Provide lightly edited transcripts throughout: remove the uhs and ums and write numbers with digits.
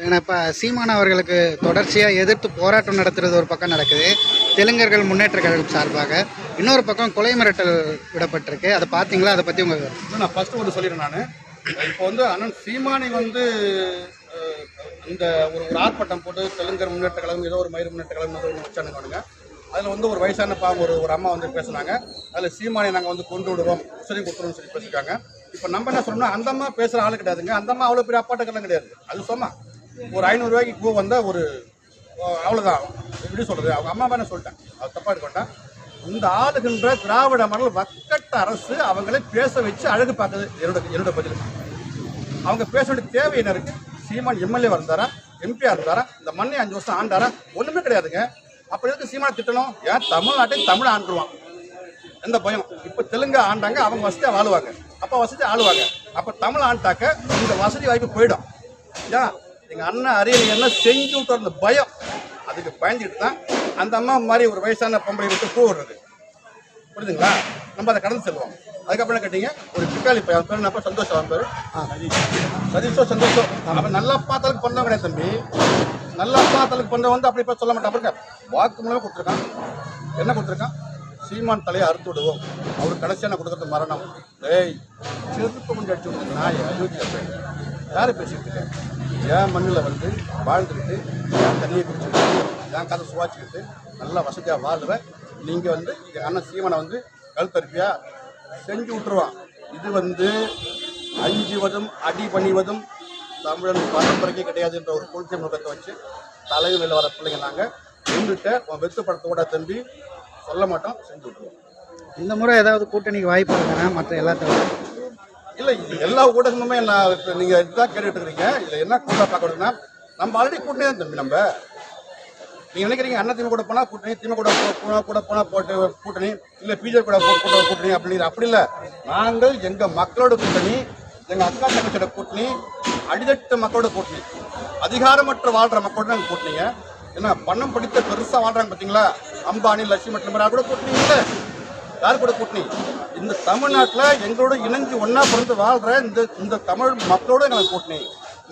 ஏன்னா இப்போ சீமான் அவர்களுக்கு தொடர்ச்சியாக எதிர்த்து போராட்டம் நடத்துறது ஒரு பக்கம் நடக்குது, தெலுங்கர்கள் முன்னேற்ற கழகம் சார்பாக. இன்னொரு பக்கம் கொலை மிரட்டல் விடப்பட்டிருக்கு. அதை பார்த்தீங்களா? அதை பற்றி உங்கள் நான் ஃபஸ்ட்டு ஒன்று சொல்லிடுறேன். நான் இப்போ அண்ணன் சீமானை இந்த ஒரு ஆர்ப்பாட்டம் போட்டு தெலுங்கர் முன்னேற்ற கழகம் ஏதோ ஒரு மயிறு முன்னேற்ற கழகம் ஒன்று வச்சானுங்க. அதில் ஒரு வயசான ஒரு அம்மா பேசுனாங்க. அதில் சீமானை நாங்கள் கொண்டு விடுவோம், உசரி கொடுத்துருவோம்னு சொல்லி பேசியிருக்காங்க. இப்போ நம்ம என்ன சொல்லணும்னா, அந்த அம்மா பேசுகிற ஆள் கிடையாதுங்க. அந்த அம்மா அவ்வளோ பெரிய அப்பாட்டக்கெல்லாம் கிடையாது. அது சொன்னா ஒரு 500 ரூபாய்க்கு பூ வந்தால் அவ்வளோதான். எப்படி சொல்கிறது, அவங்க அம்மா என்ன சொல்லிட்டேன், அது தப்பாக எடுக்கட்டேன். இந்த ஆளுகின்ற திராவிட மண்டல வக்கட்ட அரசு அவங்களே பேச வச்சு அழகு பார்க்குது. என்னோட பதில், அவங்க பேச வேண்டிய தேவை என்ன இருக்குது? சீமான் எம்எல்ஏ இருந்தாரா, எம்பியாக இருந்தாரா, இந்த மண்ணை 5 வருஷம் ஆண்டாரா? ஒன்றுமே கிடையாதுங்க. அப்படி இருக்கு சீமானை திட்டணும். ஏன் தமிழ்நாட்டை தமிழ் ஆண்டுருவான், எந்த பயம்? இப்போ தெலுங்கு ஆண்டாங்க, அவங்க வசதியாக வாழுவாங்க, அப்போ வசதியாக ஆளுவாங்க. அப்போ தமிழ் ஆண்டாக்க இந்த வசதி வாய்ப்பு போயிடும். ஏன் எங்கள் அண்ணன் அரியணை என்ன செஞ்சு விட்டு அந்த பயம், அதுக்கு பயந்துட்டு தான் அந்த அம்மா மாதிரி ஒரு வயசான பொம்பளை விட்டு பூ விடுறது. புரியுதுங்களா? நம்ம அதை கடந்து செல்வோம். அதுக்கப்புறம் கேட்டீங்க, ஒரு பிக்காளி பையன் பேர் என்னப்பா, சந்தோஷம் பேர், சதீஷோ சந்தோஷம். அவன் நல்லா பார்த்தாலுக்கு பண்ண கிடையாது தம்பி. நல்லா பார்த்தாலுக்கு பண்ண அப்படி இப்போ சொல்ல மாட்டான். அப்புறம் வாக்கு மூலமே கொடுத்துருக்கான். என்ன கொடுத்துருக்கான்? சீமான் தலையை அறுத்து விடுவோம், அவருக்கு கடைசியான கொடுக்கறது மரணம். ஏய், செருப்பு கொண்டு அடிச்சு விடுறது நான் அயோக்கிய யாரை பேசிட்டு இருக்கேன்? என் மண்ணில் வாழ்ந்துக்கிட்டு, என் தண்ணியை குடிச்சுக்கிட்டு, என் கதை சுவாச்சிக்கிட்டு நல்லா வசதியாக வாழ்வேன். நீங்கள் எங்கள் அண்ணன் சீமானை கழுத்தரிப்பியா செஞ்சு விட்டுருவான். இது அஞ்சுவதும் அடி பணிவதும் தமிழன் பரம்பரைக்கே கிடையாதுன்ற ஒரு கொள்கை முகத்தை வச்சு தலையில் வர பிள்ளைங்க நாங்கள் எங்கிட்ட வெத்து படத்தோட தம்பி சொல்ல மாட்டோம், செஞ்சு விட்டுருவோம். இந்த முறை ஏதாவது கூட்டணிக்கு வாய்ப்பு இருக்குன்னா மற்ற எல்லாத்தையும் இல்லை, இது எல்லா ஊடகமுமே நான் இப்போ நீங்கள் இதுதான் கேட்டுட்டு இருக்கிறீங்க. இதில் என்ன கூட பார்க்கணும்னா, நம்ம ஆல்ரெடி கூட்டணி தான் தம்பி. நம்ம நீங்கள் நினைக்கிறீங்க அண்ணா திமுக கூட போனால் கூட்டணி, திமுக கூட போனால் போட்டு கூட்டணி, இல்லை பிஜேபி கூட போட்டு கூட்டணி அப்படின்னு அப்படி இல்லை. நாங்கள் எங்கள் மக்களோட கூட்டணி, எங்கள் அக்கா தங்கச்சியோட கூட்டணி, அடித்தட்டு மக்களோட கூட்டணி, அதிகாரமற்ற வாழ்கிற மக்களோட நாங்கள் கூட்டணிங்க. ஏன்னா பணம் படித்த பெருசாக வாழ்கிறாங்க பார்த்தீங்களா, அம்பானி, லட்சுமி மற்றும் கூட கூட்டணி இல்லை. யார் கூட கூட்டணி? இந்த தமிழ்நாட்டில் எங்களோட இணைஞ்சு ஒன்றா பிறந்து வாழ்கிற இந்த தமிழ் மக்களோட எங்களுக்கு கூட்டணி,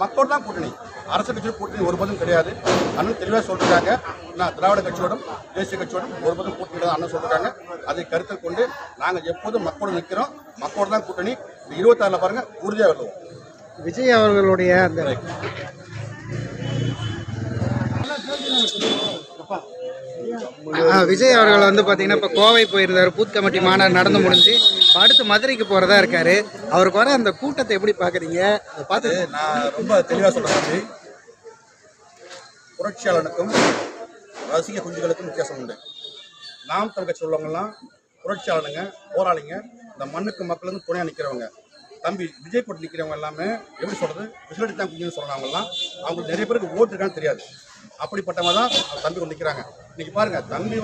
மக்களோட தான் கூட்டணி. அரசு கட்சியோட கூட்டணி ஒருபோதும் கிடையாது. அண்ணன் தெளிவாக சொல்லியிருக்காங்க. நான் திராவிட கட்சியோடும் தேசிய கட்சியோடும் ஒருபோதும் கூட்டணி அண்ணன் சொல்லியிருக்காங்க. அதை கருத்தில் கொண்டு நாங்கள் எப்போதும் மக்களோடு நிற்கிறோம், மக்களோட தான் கூட்டணி. 26 பாருங்கள், உறுதியாக வருவோம். விஜய் அவர்களுடைய அந்த விஜய் அவர்கள் பார்த்தீங்கன்னா இப்போ கோவை போயிருந்தார், பூத் கமிட்டி மாநாடு நடந்து முடிஞ்சு அடுத்து மதுரைக்கு போகிறதா இருக்காரு. அவருக்கு வர அந்த கூட்டத்தை எப்படி பார்க்குறீங்க? அதை பார்த்து நான் ரொம்ப தெளிவாக சொல்கிறேன். புரட்சியாளனுக்கும் ரசிக குஞ்சுகளுக்கும் வித்தியாசம் உண்டு. நாம் தமிழ் கட்சி உள்ளவங்கலாம் புரட்சியாளனுங்க, போராளிங்க, இந்த மண்ணுக்கு மக்களுக்கும் துணையாக நிற்கிறவங்க. தம்பி விஜய் போட்டு நிற்கிறவங்க எல்லாமே எப்படி சொல்கிறது, விசிலடி தான் குஞ்சுன்னு சொல்கிறவங்கலாம் அவங்களுக்கு நிறைய பேருக்கு ஓட்டு இருக்கான்னு தெரியாது. அப்படிப்பட்டவங்க தான் தம்பி கொண்டு நிற்கிறாங்க. இன்றைக்கி பாருங்கள், தம்பி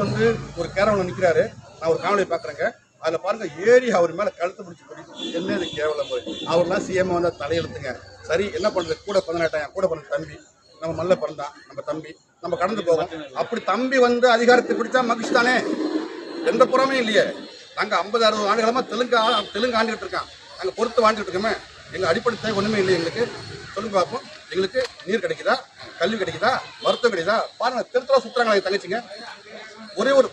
ஒரு கேரவனில் நிற்கிறாரு. நான் ஒரு காணொலி பார்க்குறேங்க. அதில் பாருங்கள், ஏறி அவர் மேலே கழுத்து பிடிச்சி போய் என்ன இது கேவலம் போய் அவர்லாம் சிஎம் தலையெழுத்துங்க. சரி, என்ன பண்ணுறது, கூட 18 கூட பிறந்த தம்பி, நம்ம மல்ல பிறந்தான் நம்ம தம்பி, நம்ம கடந்து போவோம். அப்படி தம்பி அதிகாரத்தை பிடிச்சா மகிழ்ச்சி தானே, எந்த புறமே இல்லையே. நாங்கள் 50-60 ஆண்டுகளமாக தெலுங்கு ஆண்டுகிட்டு இருக்கான். நாங்கள் பொறுத்து வாழ்ந்துட்டு இருக்கோமே. எங்கள் அடிப்படை தேவை ஒன்றுமே இல்லை. எங்களுக்கு சொல்லுங்க பார்ப்போம். எங்களுக்கு நீர் கிடைக்குதா, கல்வி கிடைக்குதா, மருத்துவம் கிடைக்குதா? பாருங்கள், திருத்தலாம் சுற்றுறாங்களா எங்கள் தங்கச்சிங்க. ஒரே ஒரு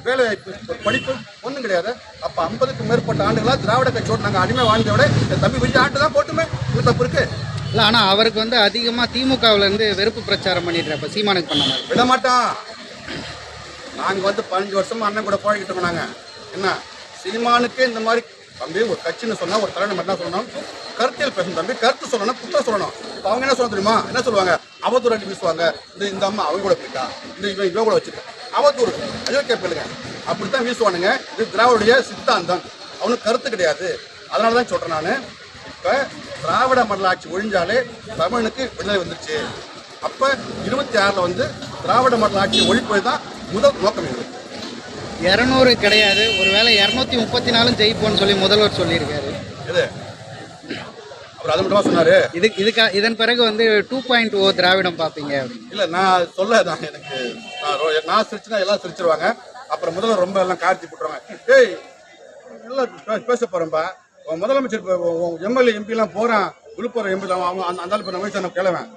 வேலை வாய்ப்பு, ஒரு படிப்பு ஒன்றும் கிடையாது. அப்போ 50க்கும் மேற்பட்ட ஆண்டுகளாக திராவிட கட்சியோடு நாங்கள் அடிமை வாழ்ந்த விட என் தம்பி விஜய் ஆண்டு தான் போட்டுமே, இது தப்பு இருக்கு இல்லை. ஆனால் அவருக்கு அதிகமாக திமுகவிலேருந்து வெறுப்பு பிரச்சாரம் பண்ணிடுற இப்போ சீமானுக்கு பண்ண மாதிரி விட மாட்டான். நாங்கள் 15 வருஷமாக அண்ணன் கூட பழகிட்டு இருக்கோம். நாங்கள் என்ன சீமானுக்கு இந்த மாதிரி தம்பி ஒரு கட்சின்னு சொன்னால் ஒரு தலைவர் மட்டும் தான் சொல்லணும், கருத்தியல் பேசணும் தம்பி, கருத்து சொல்லணும், குற்றம் சொல்லணும். இப்போ அவங்க என்ன சொல்ல தெரியுமா, என்ன சொல்லுவாங்க, அவதூறு அடி பேசுவாங்க. இந்த அம்மா அவங்க கூட போயிட்டா, இவன் கூட வச்சுருக்கேன், அவதூறு அயோக்கிய பிள்ளைங்க அப்படித்தான் வீசுவானுங்க. இது திராவிடைய சித்தாந்தம், அவனுக்கு கருத்து கிடையாது. அதனால தான் சொல்கிறேன் நான். இப்போ திராவிட மண்டல ஆட்சி ஒழிஞ்சாலே தமிழனுக்கு விடுதலை வந்துருச்சு. அப்போ 26 திராவிட மண்டல ஆட்சி ஒழிப்பது தான் முதல் நோக்கம். எங்களுக்கு 200 கிடையாது, ஒருவேளை 234 ஜெயிப்போன்னு சொல்லி முதல்வர் சொல்லியிருக்காரு. இது அவர் அது மட்டுமா சொன்னாரு? இதன் பிறகு 2.0 திராவிடம் பார்ப்பீங்க? இல்லை, நான் சொல்ல தான் எனக்கு நான் சிரிச்சுனா எல்லாம் சிரிச்சிருவாங்க. அப்புறம் முதல்வர் ரொம்ப எல்லாம் கார்த்தி போட்டுருவாங்க. ஏய், எல்லாம் பேச போகிறேன்ப்பா, முதலமைச்சர் எம்எல்ஏ எம்பிலாம் போகிறான், விழுப்புரம் எம்பி அந்த வயசான கிழவன்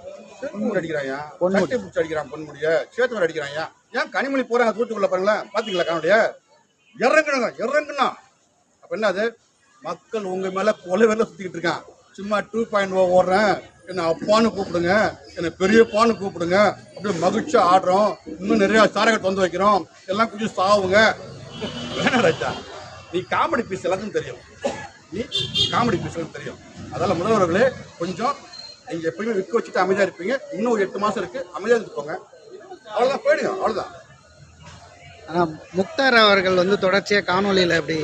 பொன்முடி அடிக்கிறாயா, சட்டை பிடிச்சி அடிக்கிறான், பொன்முடிய சேத்துவர் அடிக்கிறாயா. ஏன் கனிமொழி போறாங்க தூத்துக்குள்ள பாருங்களேன், பாத்தீங்களா காணொலிய? இறங்குனா அப்ப என்ன அது? மக்கள் உங்க மேல கொலை வெள்ள சுத்திக்கிட்டு இருக்கான். சும்மா 2.0 ஓடுறேன், என்ன அப்பான்னு கூப்பிடுங்க, என்ன பெரியப்பான்னு கூப்பிடுங்க, அப்படியே மகிழ்ச்சியா ஆடுறோம், இன்னும் நிறைய சாரகத்தை வந்து வைக்கிறோம், எல்லாம் கொஞ்சம் சாவுங்க. வேணா ராஜா, நீ காமெடி பீஸ் எல்லாத்துக்கும் தெரியும், நீ காமெடி பீஸ் தெரியும். அதனால முதல்வர்களே கொஞ்சம் நீங்க எப்பயுமே விற்க வச்சுட்டு அமைதியா இருப்பீங்க. இன்னும் ஒரு 8 மாசம் இருக்கு, அமைதியா இருந்துக்கோங்க. அவ்வளவுதான், போயிடுங்க, அவ்வளவுதான். ஆனால் முக்தார் அவர்கள் வந்து தொடர்ச்சியாக காணொலியில் இப்படி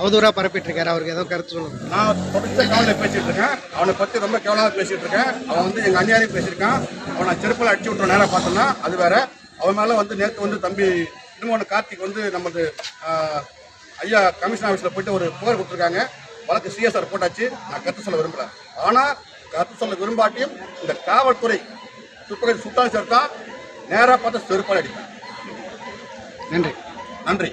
அவதூறாக பரப்பிட்டு இருக்காரு. அவருக்கு ஏதோ கருத்து சொல்லுங்க. நான் தொடர்ச்சியாக காலையில் பேசிட்டு இருக்கேன். அவனை பற்றி ரொம்ப கேவலமாக பேசிட்டு இருக்கேன். அவன் வந்து எங்கள் அந்நியாரையும் பேசியிருக்கான். அவனை செருப்பில் அடிச்சு விட்டுற நேரம் பார்த்தோம்னா அது வேற. அவன் மேலே வந்து நேற்று வந்து தம்பி இன்னொன்று கார்த்திக் வந்து நமது ஐயா கமிஷன் ஆஃபீஸில் போயிட்டு ஒரு புகார் கொடுத்துருக்காங்க. வழக்கு சிஎஸ்ஆர் போட்டாச்சு. நான் கருத்து சொல்ல விரும்பல. ஆனால் கருத்து சொல்ல விரும்பாட்டியும் இந்த காவல்துறை சுட்டாலும் சேர்த்தா நேராக பார்த்து செருப்பால் அடிப்பேன். நன்றி. நன்றி.